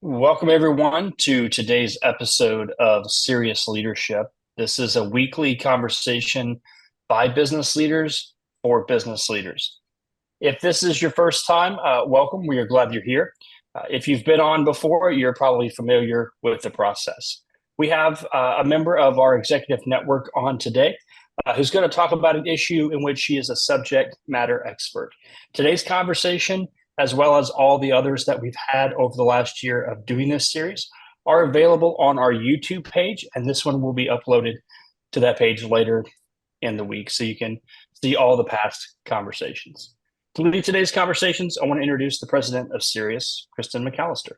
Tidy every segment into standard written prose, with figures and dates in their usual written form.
Welcome, everyone, to today's episode of Serious Leadership. This is a weekly conversation by business leaders for business leaders. If this is your first time, welcome. We are glad you're here. If you've been on before, you're probably familiar with the process. We have a member of our executive network on today who's going to talk about an issue in which she is a subject matter expert. Today's conversation, as well as all the others that we've had over the last year of doing this series, are available on our YouTube page, and this one will be uploaded to that page later in the week so you can see all the past conversations. To lead today's conversations, I want to introduce the president of Cerius, Kristen McAllister.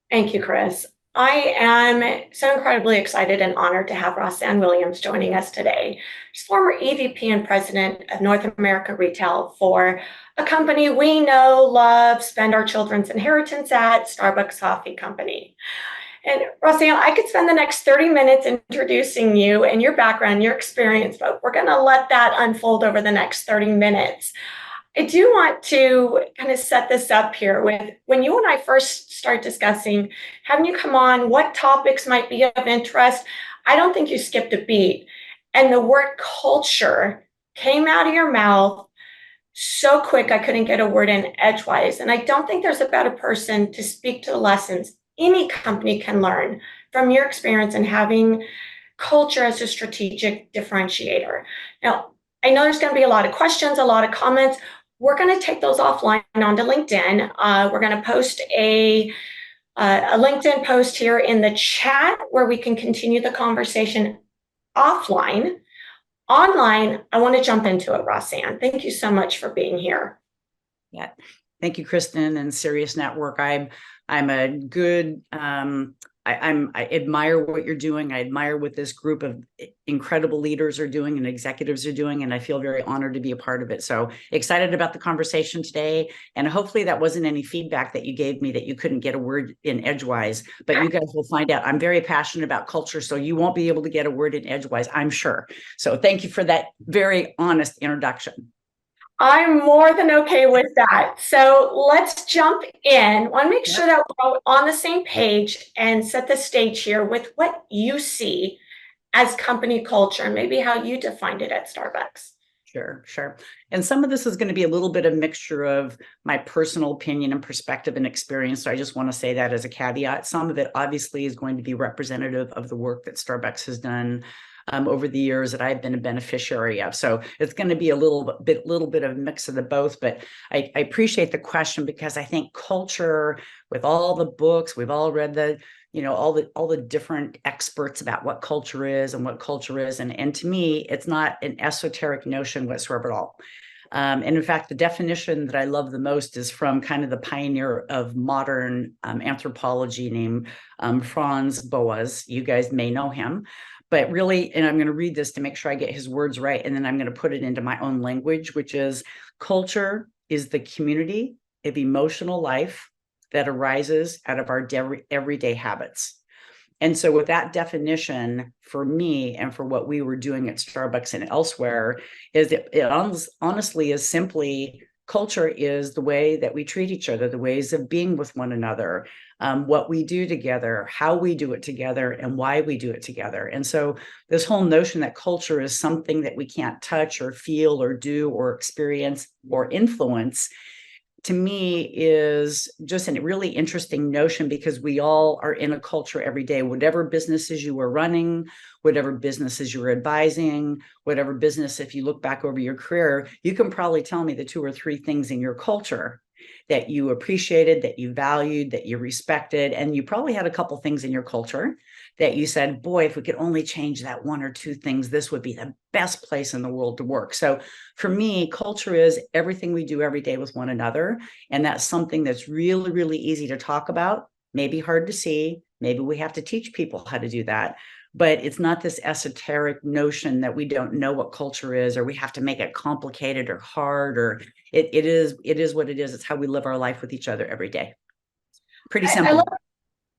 Thank you, Chris. I am so incredibly excited and honored to have Rossann Williams joining us today. She's former EVP and president of North America Retail for a company we know, love, spend our children's inheritance at, Starbucks Coffee Company. And Rossann, I could spend the next 30 minutes introducing you and your background, your experience, but we're going to let that unfold over the next 30 minutes. I do want to kind of set this up here with when you and I first start discussing having you come on, what topics might be of interest. I don't think you skipped a beat. And the word culture came out of your mouth so quick I couldn't get a word in edgewise. And I don't think there's a better person to speak to the lessons any company can learn from your experience in having culture as a strategic differentiator. Now, I know there's going to be a lot of questions, a lot of comments. We're going to take those offline onto LinkedIn. We're going to post a LinkedIn post here in the chat where we can continue the conversation offline. Online, I want to jump into it, Rossann. Thank you so much for being here. Yeah, thank you, Kristen and Cerius Network. I'm a good. I admire what you're doing. I admire what this group of incredible leaders are doing and executives are doing, and I feel very honored to be a part of it. So excited about the conversation today, and hopefully that wasn't any feedback that you gave me that you couldn't get a word in edgewise, but you guys will find out. I'm very passionate about culture, so you won't be able to get a word in edgewise, I'm sure. So thank you for that very honest introduction. I'm more than okay with that. So let's jump in. I want to make sure that we're all on the same page and set the stage here with what you see as company culture and maybe how you defined it at Starbucks. Sure. And some of this is going to be a little bit of mixture of my personal opinion and perspective and experience. So I just want to say that as a caveat. Some of it obviously is going to be representative of the work that Starbucks has done over the years that I've been a beneficiary of. So it's going to be a little bit of a mix of the both, but I appreciate the question because I think culture, with all the books, we've all read all the different experts about what culture is and what culture is. And to me, it's not an esoteric notion whatsoever at all. And in fact, the definition that I love the most is from kind of the pioneer of modern anthropology named Franz Boas. You guys may know him. But really, and I'm going to read this to make sure I get his words right, and then I'm going to put it into my own language, which is culture is the community of emotional life that arises out of our everyday habits. And so with that definition, for me and for what we were doing at Starbucks and elsewhere, is that it honestly is simply culture is the way that we treat each other, the ways of being with one another, what we do together, how we do it together, and why we do it together. And so this whole notion that culture is something that we can't touch or feel or do or experience or influence, to me, is just a really interesting notion because we all are in a culture every day. Whatever businesses you are running, whatever businesses you're advising, whatever business, if you look back over your career, you can probably tell me the 2 or 3 things in your culture that you appreciated, that you valued, that you respected. And you probably had a couple things in your culture that you said, boy, if we could only change that 1 or 2 things, this would be the best place in the world to work. So for me, culture is everything we do every day with one another. And that's something that's really, really easy to talk about, maybe hard to see. Maybe we have to teach people how to do that. But it's not this esoteric notion that we don't know what culture is, or we have to make it complicated or hard, or it is what it is. It's how we live our life with each other every day. Pretty simple.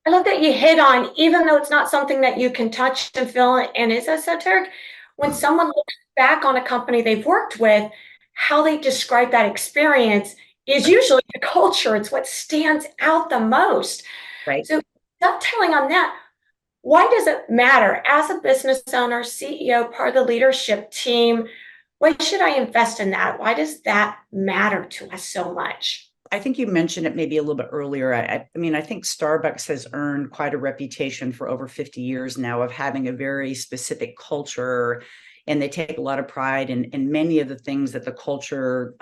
I love that you hit on, even though it's not something that you can touch and feel and is esoteric, when someone looks back on a company they've worked with, how they describe that experience is usually the culture. It's what stands out the most. Right. So dovetailing on that, why does it matter as a business owner, CEO, part of the leadership team? Why should I invest in that? Why does that matter to us so much? I think you mentioned it maybe a little bit earlier. I mean, I think Starbucks has earned quite a reputation for over 50 years now of having a very specific culture, and they take a lot of pride in many of the things that the culture,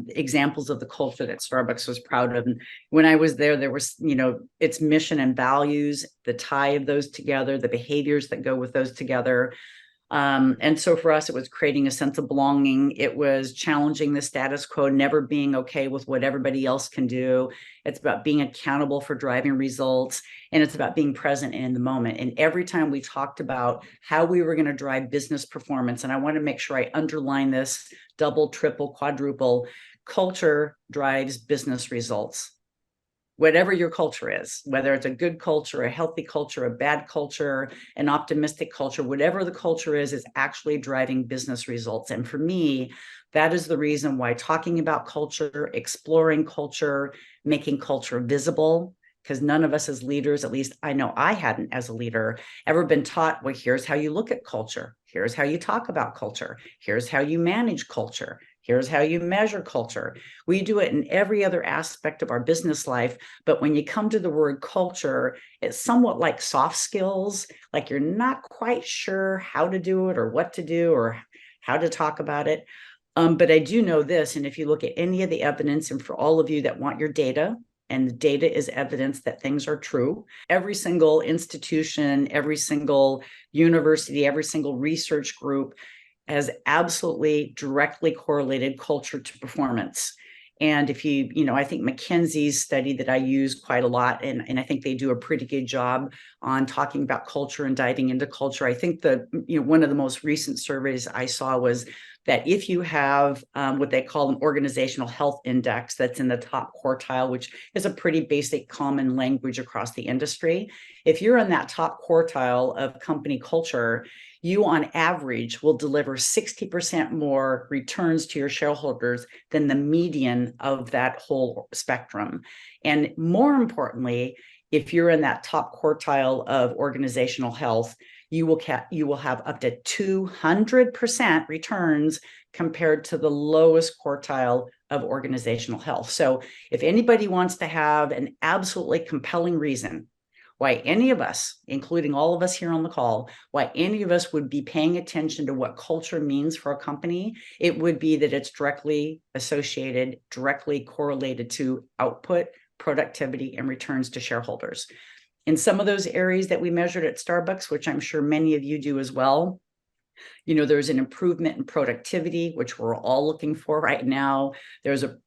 examples of the culture that Starbucks was proud of. And when I was there was, its mission and values, the tie of those together, the behaviors that go with those together. And so for us, it was creating a sense of belonging. It was challenging the status quo, never being okay with what everybody else can do. It's about being accountable for driving results, and it's about being present in the moment. And every time we talked about how we were going to drive business performance, and I want to make sure I underline this double, triple, quadruple, culture drives business results. Whatever your culture is, whether it's a good culture, a healthy culture, a bad culture, an optimistic culture, whatever the culture is actually driving business results. And for me, that is the reason why talking about culture, exploring culture, making culture visible, because none of us as leaders, at least I know I hadn't as a leader, ever been taught, well, here's how you look at culture. Here's how you talk about culture. Here's how you manage culture. Here's how you measure culture. We do it in every other aspect of our business life. But when you come to the word culture, it's somewhat like soft skills, like you're not quite sure how to do it or what to do or how to talk about it. But I do know this, and if you look at any of the evidence, and for all of you that want your data, and the data is evidence that things are true, every single institution, every single university, every single research group has absolutely directly correlated culture to performance. And if I think McKinsey's study that I use quite a lot, and I think they do a pretty good job on talking about culture and diving into culture. I think one of the most recent surveys I saw was that if you have what they call an organizational health index that's in the top quartile, which is a pretty basic common language across the industry, if you're in that top quartile of company culture, you on average will deliver 60% more returns to your shareholders than the median of that whole spectrum. And more importantly, if you're in that top quartile of organizational health, you will have up to 200% returns compared to the lowest quartile of organizational health. So if anybody wants to have an absolutely compelling reason why any of us, including all of us here on the call, why any of us would be paying attention to what culture means for a company, it would be that it's directly associated, directly correlated to output, productivity, and returns to shareholders. In some of those areas that we measured at Starbucks, which I'm sure many of you do as well, there's an improvement in productivity, which we're all looking for right now. There's a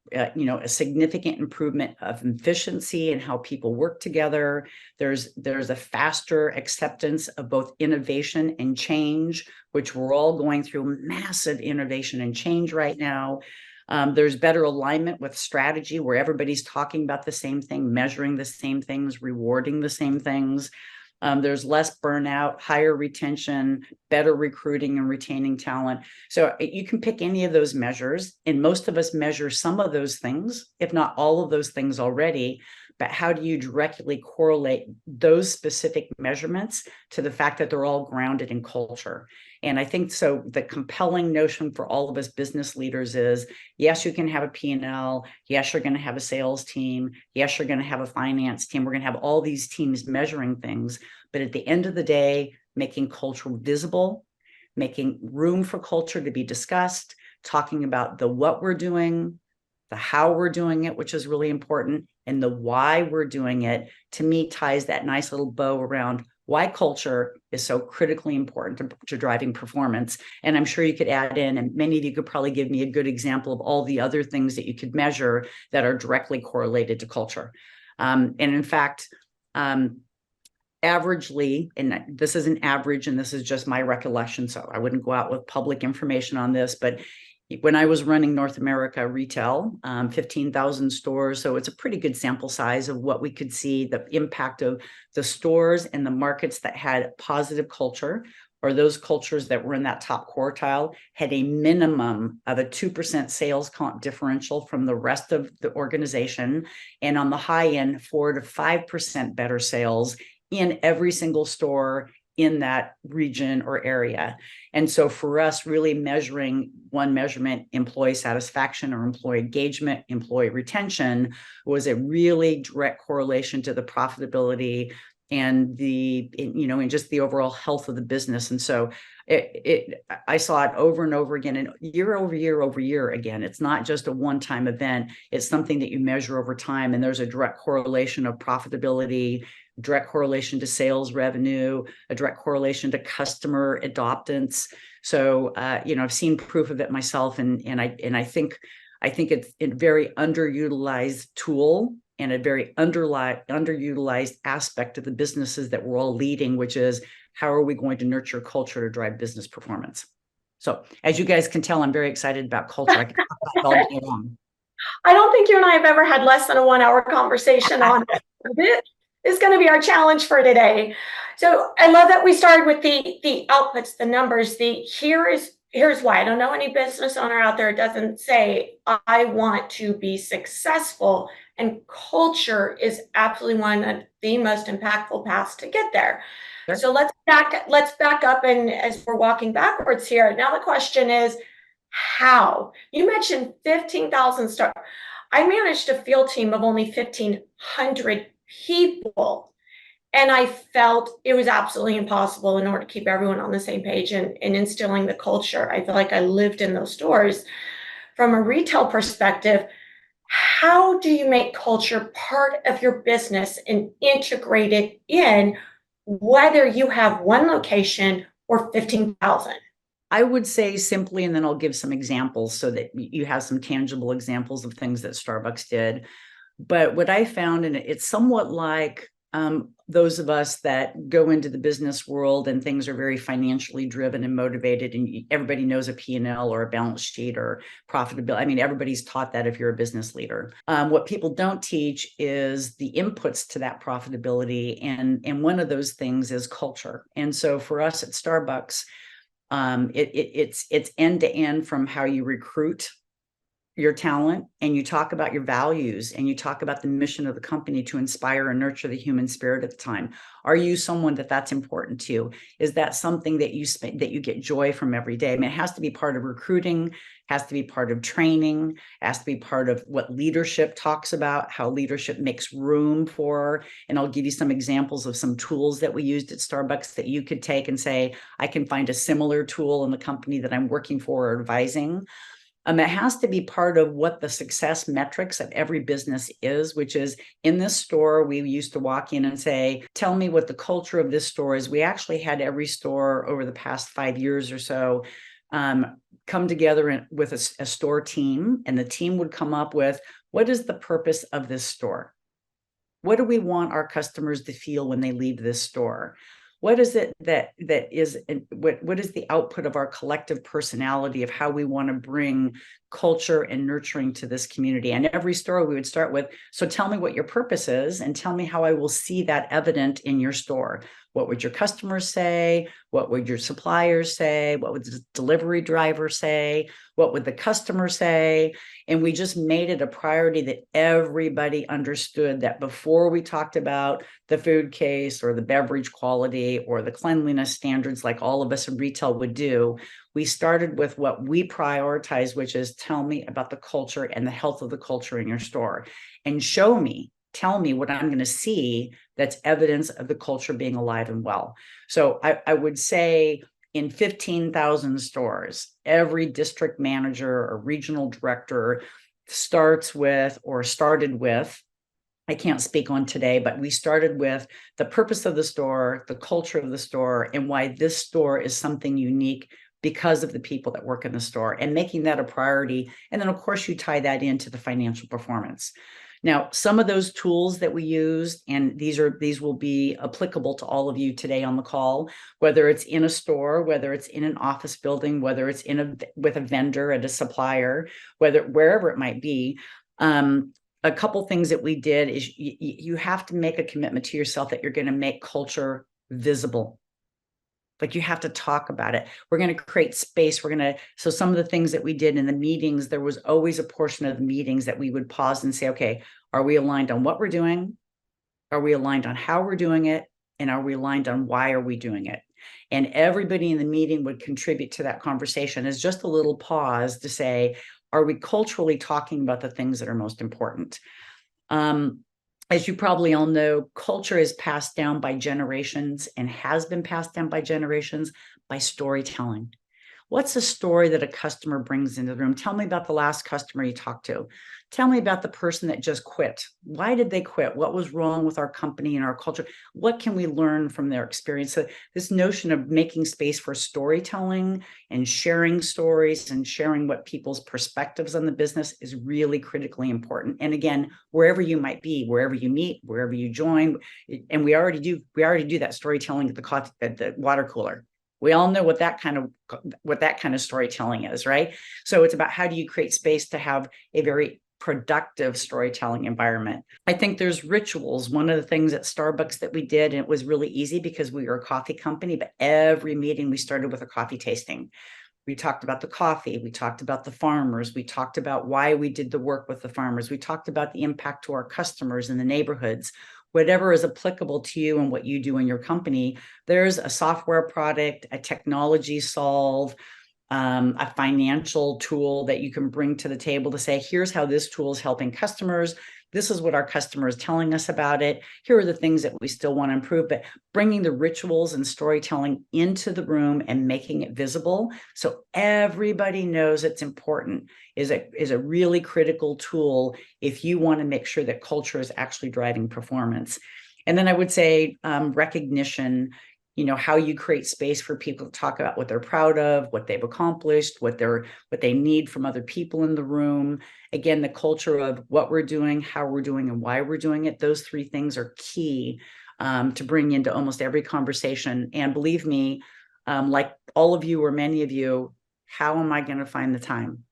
significant improvement of efficiency and how people work together. There's a faster acceptance of both innovation and change, which we're all going through massive innovation and change right now. There's better alignment with strategy where everybody's talking about the same thing, measuring the same things, rewarding the same things. There's less burnout, higher retention, better recruiting and retaining talent. So you can pick any of those measures, and most of us measure some of those things, if not all of those things already. But how do you directly correlate those specific measurements to the fact that they're all grounded in culture? And I think so the compelling notion for all of us business leaders is, yes, you can have a P&L. Yes, you're going to have a sales team. Yes, you're going to have a finance team. We're going to have all these teams measuring things. But at the end of the day, making culture visible, making room for culture to be discussed, talking about the what we're doing, the how we're doing it, which is really important, and the why we're doing it, to me, ties that nice little bow around why culture is so critically important to driving performance. And I'm sure you could add in, and many of you could probably give me a good example of all the other things that you could measure that are directly correlated to culture. And in fact, averagely, and this is an average, and this is just my recollection, so I wouldn't go out with public information on this, but when I was running North America retail, 15,000 stores, so it's a pretty good sample size of what we could see the impact of the stores and the markets that had positive culture or those cultures that were in that top quartile had a minimum of a 2% sales comp differential from the rest of the organization. And on the high end, 4 to 5% better sales in every single store in that region or area. And so for us, really measuring one measurement, employee satisfaction or employee engagement, employee retention, was a really direct correlation to the profitability and and just the overall health of the business. And so I saw it over and over again, and year over year over year again. It's not just a one-time event. It's something that you measure over time, and there's a direct correlation of profitability, direct correlation to sales revenue, a direct correlation to customer adoptance. So, I've seen proof of it myself, and I think it's a very underutilized tool and a very underutilized aspect of the businesses that we're all leading, which is how are we going to nurture culture to drive business performance? So, as you guys can tell, I'm very excited about culture. I can talk about it all day long. I don't think you and I have ever had less than a 1 hour conversation on it. Is going to be our challenge for today. So I love that we started with the outputs, the numbers. Here's why. I don't know any business owner out there doesn't say, I want to be successful, and culture is absolutely one of the most impactful paths to get there. Sure. So let's back up, and as we're walking backwards here, now the question is, how? You mentioned 15,000 stars. I managed a field team of only 1,500 people, and I felt it was absolutely impossible in order to keep everyone on the same page and instilling the culture. I feel like I lived in those stores. From a retail perspective, how do you make culture part of your business and integrate it in, whether you have one location or 15,000? I would say simply, and then I'll give some examples so that you have some tangible examples of things that Starbucks did. But what I found, and it's somewhat like those of us that go into the business world and things are very financially driven and motivated, and everybody knows a P&L or a balance sheet or profitability. I mean, everybody's taught that if you're a business leader. What people don't teach is the inputs to that profitability, and one of those things is culture. And so for us at Starbucks, it's end to end, from how you recruit your talent, and you talk about your values, and you talk about the mission of the company to inspire and nurture the human spirit at the time. Are you someone that's important to? Is that something that you get joy from every day? I mean, it has to be part of recruiting, has to be part of training, has to be part of what leadership talks about, how leadership makes room for. And I'll give you some examples of some tools that we used at Starbucks that you could take and say, I can find a similar tool in the company that I'm working for or advising. It has to be part of what the success metrics of every business is, which is, in this store, we used to walk in and say, tell me what the culture of this store is. We actually had every store over the past 5 years or so come together with a store team, and the team would come up with, what is the purpose of this store? What do we want our customers to feel when they leave this store? What is it that is, what is the output of our collective personality of how we want to bring culture and nurturing to this community? And every store we would start with, so tell me what your purpose is, and tell me how I will see that evident in your store. What would your customers say? What would your suppliers say? What would the delivery driver say? What would the customer say? And we just made it a priority that everybody understood that before we talked about the food case or the beverage quality or the cleanliness standards, like all of us in retail would do, we started with what we prioritize, which is, tell me about the culture and the health of the culture in your store, and tell me what I'm going to see that's evidence of the culture being alive and well. So I would say in 15,000 stores, every district manager or regional director started with, I can't speak on today, but we started with the purpose of the store, the culture of the store, and why this store is something unique because of the people that work in the store, and making that a priority. And then, of course, you tie that into the financial performance. Now, some of those tools that we use, and these will be applicable to all of you today on the call, whether it's in a store, whether it's in an office building, whether it's with a vendor and a supplier, wherever it might be. A couple things that we did is you have to make a commitment to yourself that you're going to make culture visible. Like, you have to talk about it. We're going to create space. So some of the things that we did in the meetings, there was always a portion of the meetings that we would pause and say, okay, are we aligned on what we're doing? Are we aligned on how we're doing it? And are we aligned on why are we doing it? And everybody in the meeting would contribute to that conversation as just a little pause to say, are we culturally talking about the things that are most important? As you probably all know, culture is passed down by generations and has been passed down by generations by storytelling. What's a story that a customer brings into the room? Tell me about the last customer you talked to. Tell me about the person that just quit. Why did they quit? What was wrong with our company and our culture? What can we learn from their experience? So this notion of making space for storytelling and sharing stories and sharing what people's perspectives on the business is really critically important. And again, wherever you might be, wherever you meet, wherever you join, and we already do that storytelling at the water cooler. We all know what that kind of storytelling is, right? So it's about how do you create space to have a very productive storytelling environment. I think there's rituals. One of the things at Starbucks that we did, and it was really easy because we were a coffee company, but every meeting we started with a coffee tasting. We talked about the coffee. We talked about the farmers. We talked about why we did the work with the farmers. We talked about the impact to our customers in the neighborhoods. Whatever is applicable to you and what you do in your company, there's a software product, a technology solve, a financial tool that you can bring to the table to say, here's how this tool is helping customers. This is what our customer is telling us about it. Here are the things that we still want to improve, but bringing the rituals and storytelling into the room and making it visible so everybody knows it's important is a really critical tool if you want to make sure that culture is actually driving performance. And then I would say recognition, how you create space for people to talk about what they're proud of, what they've accomplished, what they need from other people in the room. Again, the culture of what we're doing, how we're doing, and why we're doing it. Those three things are key to bring into almost every conversation. And believe me, like all of you or many of you, how am I going to find the time?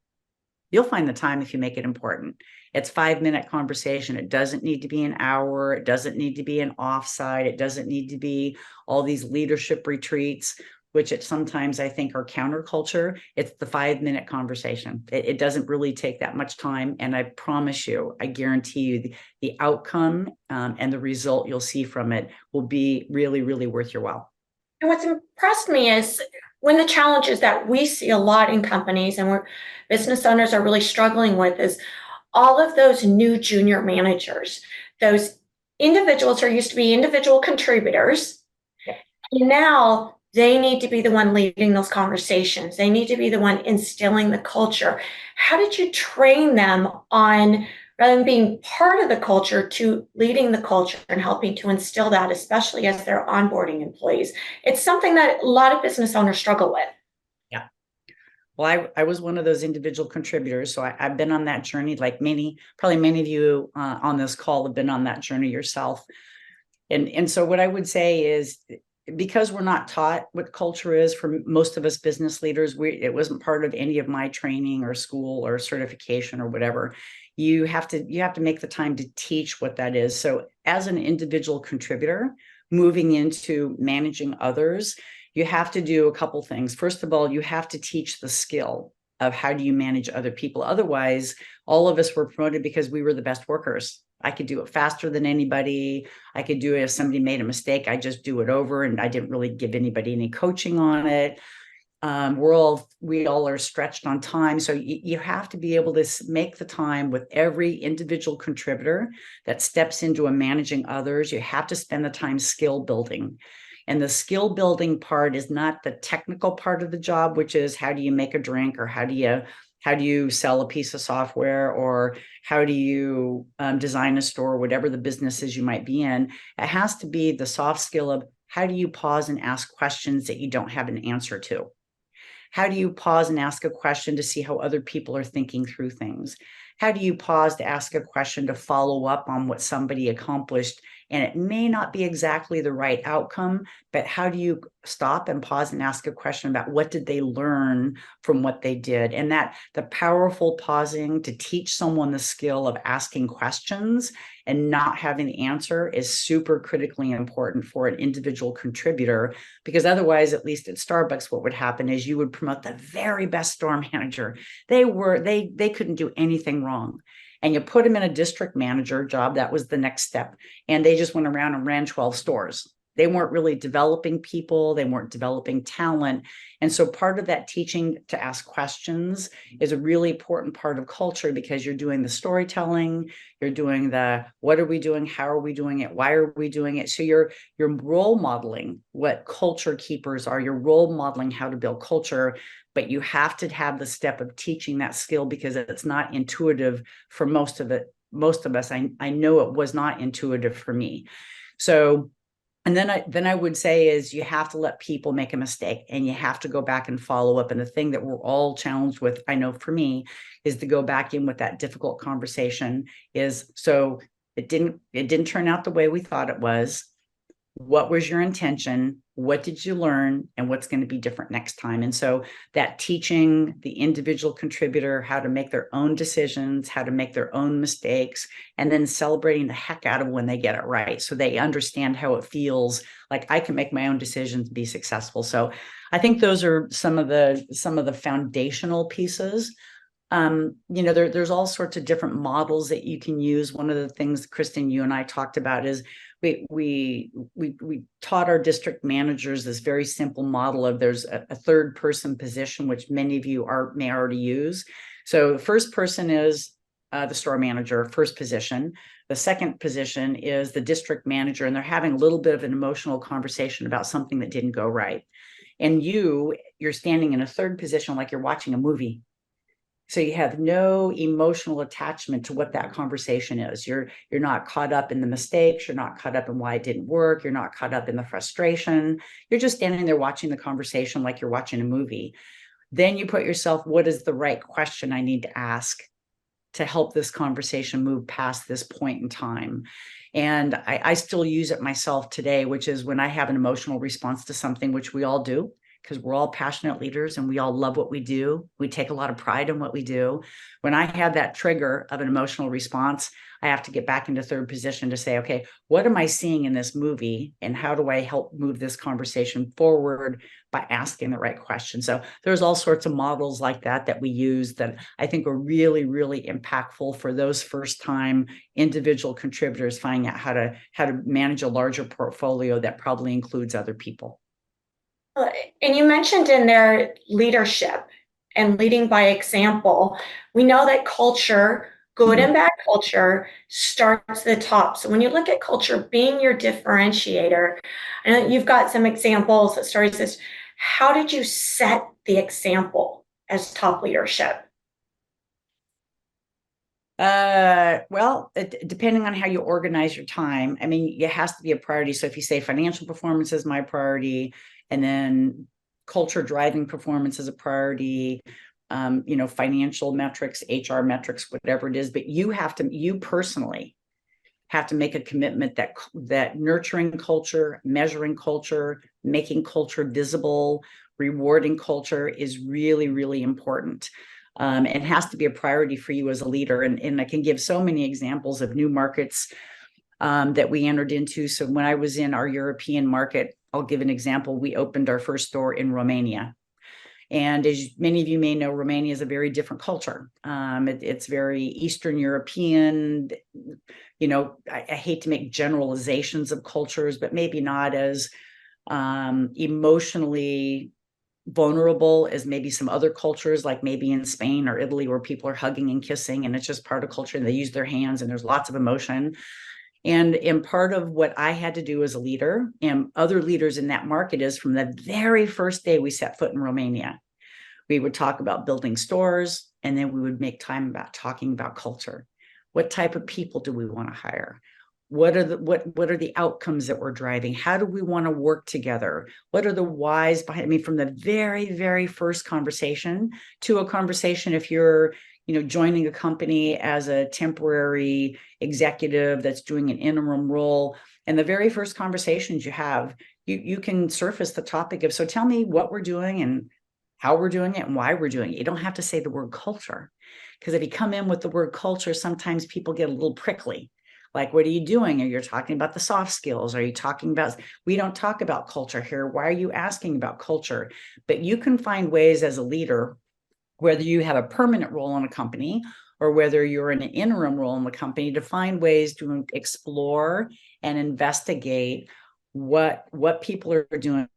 You'll find the time if you make it important. It's 5-minute conversation. It doesn't need to be an hour. It doesn't need to be an offsite. It doesn't need to be all these leadership retreats, which sometimes I think are counterculture. It's the 5-minute conversation. It doesn't really take that much time. And I promise you, I guarantee you the outcome and the result you'll see from it will be really, really worth your while. And what's impressed me is one of the challenges that we see a lot in companies and where business owners are really struggling with is all of those new junior managers, those individuals who used to be individual contributors. Yeah. And now they need to be the one leading those conversations. They need to be the one instilling the culture. How did you train them on, rather than being part of the culture, to leading the culture and helping to instill that, especially as they're onboarding employees? It's something that a lot of business owners struggle with. Yeah. Well, I was one of those individual contributors. So I've been on that journey, like probably many of you on this call have been on that journey yourself. And so what I would say is, because we're not taught what culture is for most of us business leaders, it wasn't part of any of my training or school or certification or whatever. You have to make the time to teach what that is. So as an individual contributor moving into managing others, you have to do a couple things. First of all, you have to teach the skill of how do you manage other people. Otherwise, all of us were promoted because we were the best workers. I could do it faster than anybody. I could do it if somebody made a mistake, I just do it over, and I didn't really give anybody any coaching on it. We all are stretched on time. So you have to be able to make the time with every individual contributor that steps into a managing others. You have to spend the time skill building. And the skill building part is not the technical part of the job, which is how do you make a drink, or how do you sell a piece of software, or how do you design a store, whatever the business is you might be in. It has to be the soft skill of how do you pause and ask questions that you don't have an answer to? How do you pause and ask a question to see how other people are thinking through things? How do you pause to ask a question to follow up on what somebody accomplished? And it may not be exactly the right outcome, but how do you stop and pause and ask a question about what did they learn from what they did? And that the powerful pausing to teach someone the skill of asking questions and not having the answer is super critically important for an individual contributor, because otherwise, at least at Starbucks, what would happen is you would promote the very best store manager. They couldn't do anything wrong. And you put them in a district manager job. That was the next step. And they just went around and ran 12 stores. They weren't really developing people. They weren't developing talent. And so part of that teaching to ask questions is a really important part of culture, because you're doing the storytelling, you're doing the, what are we doing? How are we doing it? Why are we doing it? So you're role modeling what culture keepers are. You're role modeling how to build culture, but you have to have the step of teaching that skill, because it's not intuitive for most of us. I know it was not intuitive for me. So, and then I would say is you have to let people make a mistake, and you have to go back and follow up. And the thing that we're all challenged with, I know for me, is to go back in with that difficult conversation is, so it didn't turn out the way we thought it was. What was your intention? What did you learn? And what's going to be different next time? And so that teaching the individual contributor how to make their own decisions, how to make their own mistakes, and then celebrating the heck out of when they get it right, so they understand how it feels like I can make my own decisions and be successful. So I think those are some of the foundational pieces. There's all sorts of different models that you can use. One of the things, Kristen, you and I talked about is we taught our district managers this very simple model of, there's a third person position, which many of you may already use. So the first person is the store manager, first position. The second position is the district manager, and they're having a little bit of an emotional conversation about something that didn't go right. And you're standing in a third position like you're watching a movie. So you have no emotional attachment to what that conversation is. You're not caught up in the mistakes. You're not caught up in why it didn't work. You're not caught up in the frustration. You're just standing there watching the conversation like you're watching a movie. Then you put yourself, what is the right question I need to ask to help this conversation move past this point in time? And I still use it myself today, which is when I have an emotional response to something, which we all do, because we're all passionate leaders and we all love what we do. We take a lot of pride in what we do. When I have that trigger of an emotional response, I have to get back into third position to say, okay, what am I seeing in this movie? And how do I help move this conversation forward by asking the right question? So there's all sorts of models like that we use that I think are really, really impactful for those first time individual contributors finding out how to manage a larger portfolio that probably includes other people. And you mentioned in there leadership and leading by example. We know that culture, good and bad culture, starts at the top. So when you look at culture being your differentiator, and you've got some examples that starts this, how did you set the example as top leadership? Well, depending on how you organize your time, I mean, it has to be a priority. So if you say financial performance is my priority, and then culture driving performance is a priority, financial metrics, HR metrics, whatever it is, but you personally have to make a commitment that nurturing culture, measuring culture, making culture visible, rewarding culture is really, really important. It has to be a priority for you as a leader. And I can give so many examples of new markets that we entered into. So when I was in our European market, I'll give an example. We opened our first store in Romania. And as many of you may know, Romania is a very different culture. It's very Eastern European. I hate to make generalizations of cultures, but maybe not as emotionally vulnerable as maybe some other cultures, like maybe in Spain or Italy, where people are hugging and kissing, and it's just part of culture, and they use their hands, and there's lots of emotion. And part of what I had to do as a leader and other leaders in that market is, from the very first day we set foot in Romania, we would talk about building stores, and then we would make time about talking about culture. What type of people do we want to hire? What are the outcomes that we're driving? How do we want to work together? What are the whys behind? I mean, from the very, very first conversation to a conversation, if you're joining a company as a temporary executive that's doing an interim role, and the very first conversations you have, you can surface the topic of, so tell me what we're doing and how we're doing it and why we're doing it. You don't have to say the word culture, because if you come in with the word culture, sometimes people get a little prickly. Like, what are you doing? Are you talking about the soft skills? Are you talking about, we don't talk about culture here. Why are you asking about culture? But you can find ways as a leader, whether you have a permanent role in a company or whether you're in an interim role in the company, to find ways to explore and investigate what people are doing,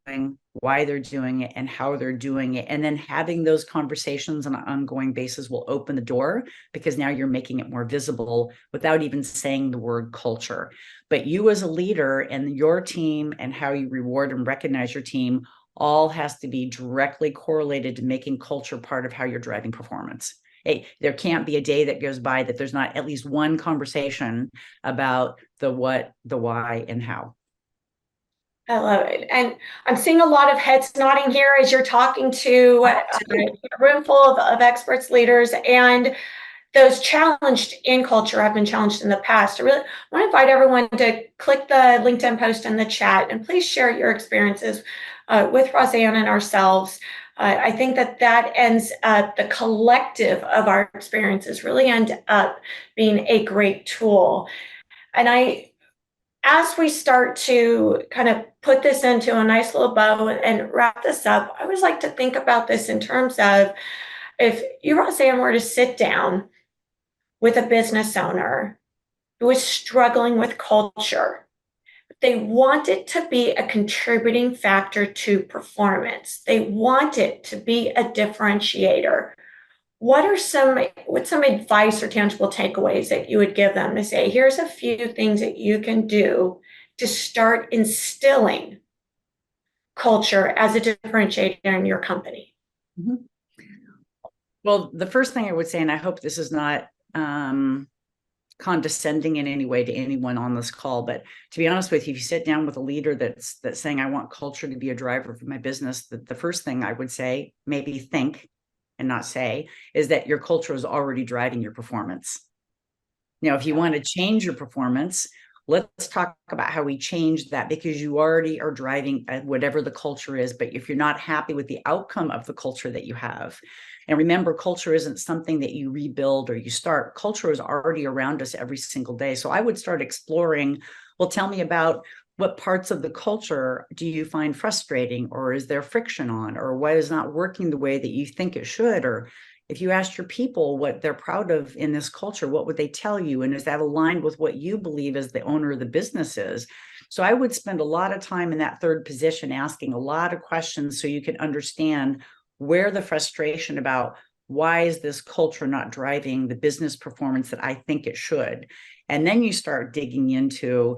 why they're doing it, and how they're doing it. And then having those conversations on an ongoing basis will open the door, because now you're making it more visible without even saying the word culture. But you as a leader and your team and how you reward and recognize your team all has to be directly correlated to making culture part of how you're driving performance. Hey, there can't be a day that goes by that there's not at least one conversation about the what, the why, and how. I love it. And I'm seeing a lot of heads nodding here as you're talking to a room full of experts, leaders, and those challenged in culture have been challenged in the past. I really want to invite everyone to click the LinkedIn post in the chat and please share your experiences with Rossann and ourselves. I think that ends up, the collective of our experiences really end up being a great tool. And as we start to kind of put this into a nice little bow and wrap this up, I always like to think about this in terms of, if you, Rossann, were to sit down with a business owner who is struggling with culture, they want it to be a contributing factor to performance. They want it to be a differentiator. What's some advice or tangible takeaways that you would give them to say, here's a few things that you can do to start instilling culture as a differentiator in your company? Mm-hmm. Well, the first thing I would say, and I hope this is not condescending in any way to anyone on this call, but to be honest with you, if you sit down with a leader that's saying, I want culture to be a driver for my business, the first thing I would say, maybe think and not say, is that your culture is already driving your performance. Now, if you want to change your performance, let's talk about how we change that, because you already are driving whatever the culture is. But if you're not happy with the outcome of the culture that you have, and remember, culture isn't something that you rebuild or you start. Culture is already around us every single day. So I would start exploring, well, tell me about what parts of the culture do you find frustrating, or is there friction on, or what is not working the way that you think it should? Or if you asked your people what they're proud of in this culture, what would they tell you? And is that aligned with what you believe as the owner of the business is? So I would spend a lot of time in that third position asking a lot of questions so you can understand where the frustration about why is this culture not driving the business performance that I think it should. And then you start digging into,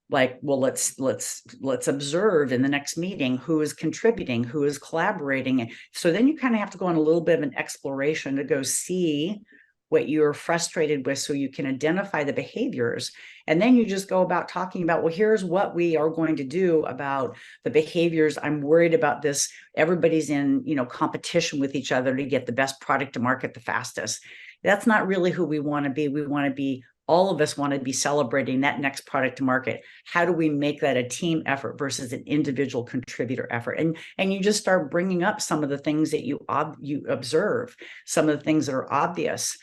like, well, let's observe in the next meeting who is contributing, who is collaborating. So then you kind of have to go on a little bit of an exploration to go see what you're frustrated with, so you can identify the behaviors. And then you just go about talking about, well, here's what we are going to do about the behaviors. I'm worried about this. Everybody's in, competition with each other to get the best product to market the fastest. That's not really who we want to be. We want to be, all of us want to be celebrating that next product to market. How do we make that a team effort versus an individual contributor effort? And you just start bringing up some of the things that you observe, some of the things that are obvious.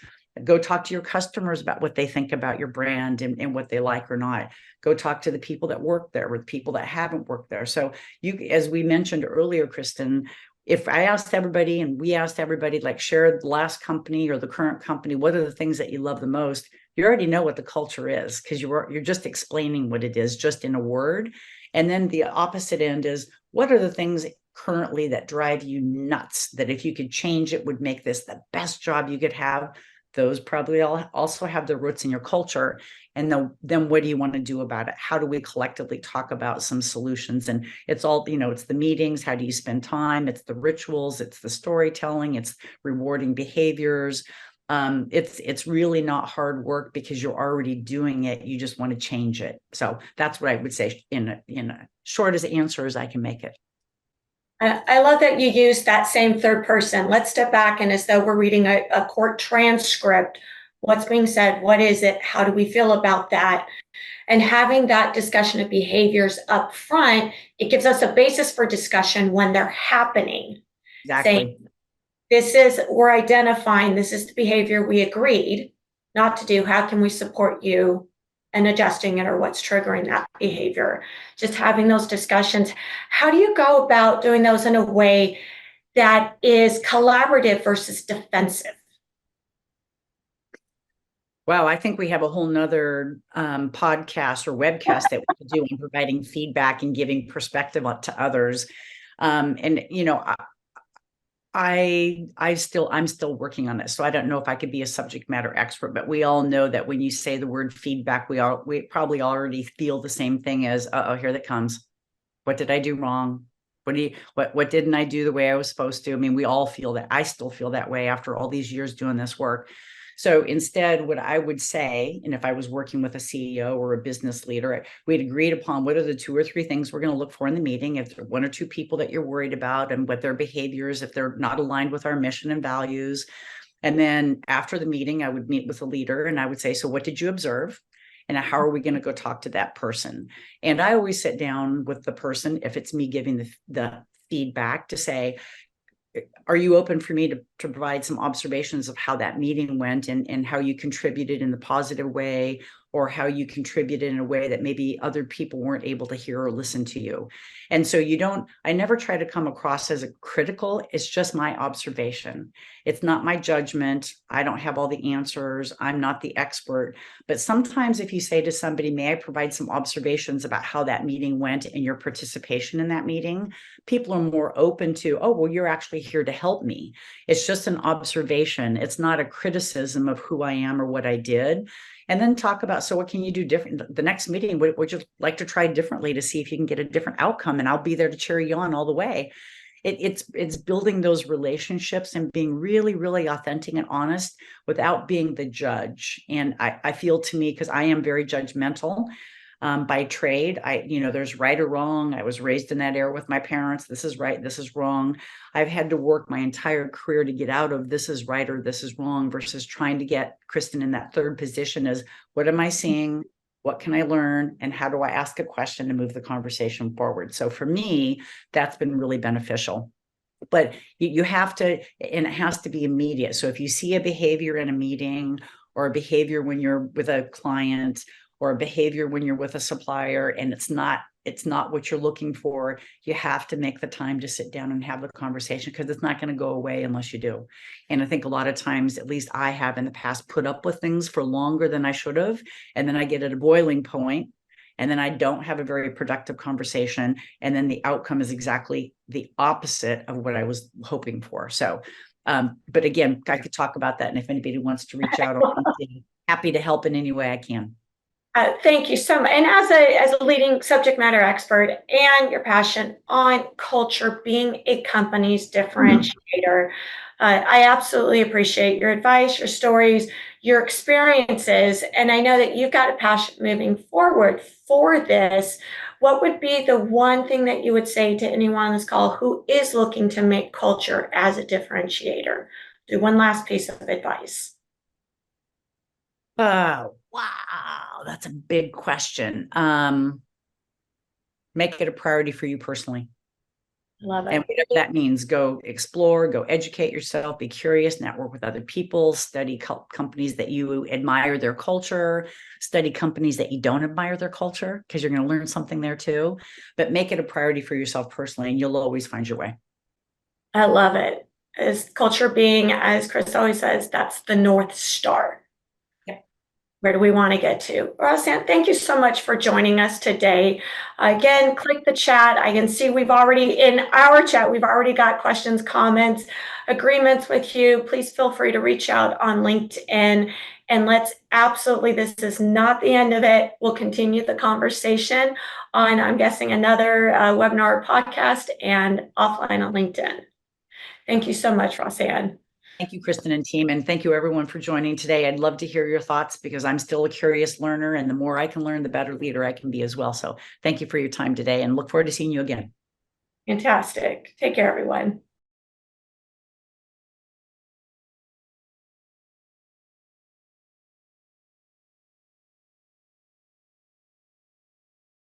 Go talk to your customers about what they think about your brand and what they like or not. Go talk to the people that work there with people that haven't worked there. So you, as we mentioned earlier, Kristen, if I asked everybody and we asked everybody, like, share the last company or the current company, what are the things that you love the most? You already know what the culture is, because you're just explaining what it is just in a word. And then the opposite end is, what are the things currently that drive you nuts, that if you could change it would make this the best job you could have? Those probably also have their roots in your culture. And then what do you want to do about it? How do we collectively talk about some solutions? And it's all, it's the meetings. How do you spend time? It's the rituals. It's the storytelling. It's rewarding behaviors. It's really not hard work, because you're already doing it. You just want to change it. So that's what I would say in a short as answer as I can make it. I love that you use that same third person. Let's step back, and as though we're reading a court transcript, what's being said, what is it, how do we feel about that? And having that discussion of behaviors up front, it gives us a basis for discussion when they're happening. Exactly. Saying, we're identifying, this is the behavior we agreed not to do. How can we support you and adjusting it or what's triggering that behavior. Just having those discussions. How do you go about doing those in a way that is collaborative versus defensive? Wow, I think we have a whole nother podcast or webcast that we could do on providing feedback and giving perspective to others. And you know, I'm still working on this, so I don't know if I could be a subject matter expert. But we all know that when you say the word feedback, we probably already feel the same thing as, oh, here that comes. What did I do wrong? What didn't I do the way I was supposed to? I mean, we all feel that. I still feel that way after all these years doing this work. So instead, what I would say, and if I was working with a CEO or a business leader, we'd agreed upon what are the 2 or 3 things we're going to look for in the meeting. If there are 1 or 2 people that you're worried about and what their behaviors, if they're not aligned with our mission and values. And then after the meeting, I would meet with the leader and I would say, so what did you observe? And how are we going to go talk to that person? And I always sit down with the person, if it's me giving the feedback, to say, are you open for me to provide some observations of how that meeting went and how you contributed in the positive way, or how you contributed in a way that maybe other people weren't able to hear or listen to you? And so I never try to come across as a critical. It's just my observation. It's not my judgment. I don't have all the answers. I'm not the expert. But sometimes if you say to somebody, may I provide some observations about how that meeting went and your participation in that meeting, people are more open to, oh, well, you're actually here to help me. It's just an observation. It's not a criticism of who I am or what I did. And then talk about, so what can you do different? The next meeting, what would you like to try differently to see if you can get a different outcome? And I'll be there to cheer you on all the way. It's building those relationships and being really, really authentic and honest without being the judge. And I feel, to me, because I am very judgmental by trade, there's right or wrong. I was raised in that era with my parents. This is right, this is wrong. I've had to work my entire career to get out of this is right or this is wrong, versus trying to get Kristen in that third position as, what am I seeing? What can I learn? And how do I ask a question to move the conversation forward? So for me, that's been really beneficial. But you have to, and it has to be immediate. So if you see a behavior in a meeting, or a behavior when you're with a client, or a behavior when you're with a supplier, and it's not what you're looking for, you have to make the time to sit down and have the conversation, because it's not going to go away unless you do. And I think a lot of times, at least I have in the past, put up with things for longer than I should have. And then I get at a boiling point, and then I don't have a very productive conversation. And then the outcome is exactly the opposite of what I was hoping for. So, but again, I could talk about that. And if anybody wants to reach out, I'm happy to help in any way I can. Thank you so much. And as a leading subject matter expert, and your passion on culture being a company's differentiator, I absolutely appreciate your advice, your stories, your experiences. And I know that you've got a passion moving forward for this. What would be the one thing that you would say to anyone on this call who is looking to make culture as a differentiator? Do one last piece of advice. Oh, wow, that's a big question. Make it a priority for you personally. Love it. And whatever that means, go explore, go educate yourself, be curious, network with other people, study companies that you admire their culture, study companies that you don't admire their culture, because you're going to learn something there too. But make it a priority for yourself personally, and you'll always find your way. I love it. As culture being, as Chris always says, that's the North Star. Where do we want to get to? Rossann, thank you so much for joining us today. Again, click the chat. I can see we've already, in our chat, we've already got questions, comments, agreements with you. Please feel free to reach out on LinkedIn. And this is not the end of it. We'll continue the conversation on, I'm guessing, another webinar or podcast, and offline on LinkedIn. Thank you so much, Rossann. Thank you, Kristen and team. And thank you, everyone, for joining today. I'd love to hear your thoughts, because I'm still a curious learner, and the more I can learn, the better leader I can be as well. So thank you for your time today, and look forward to seeing you again. Fantastic. Take care, everyone.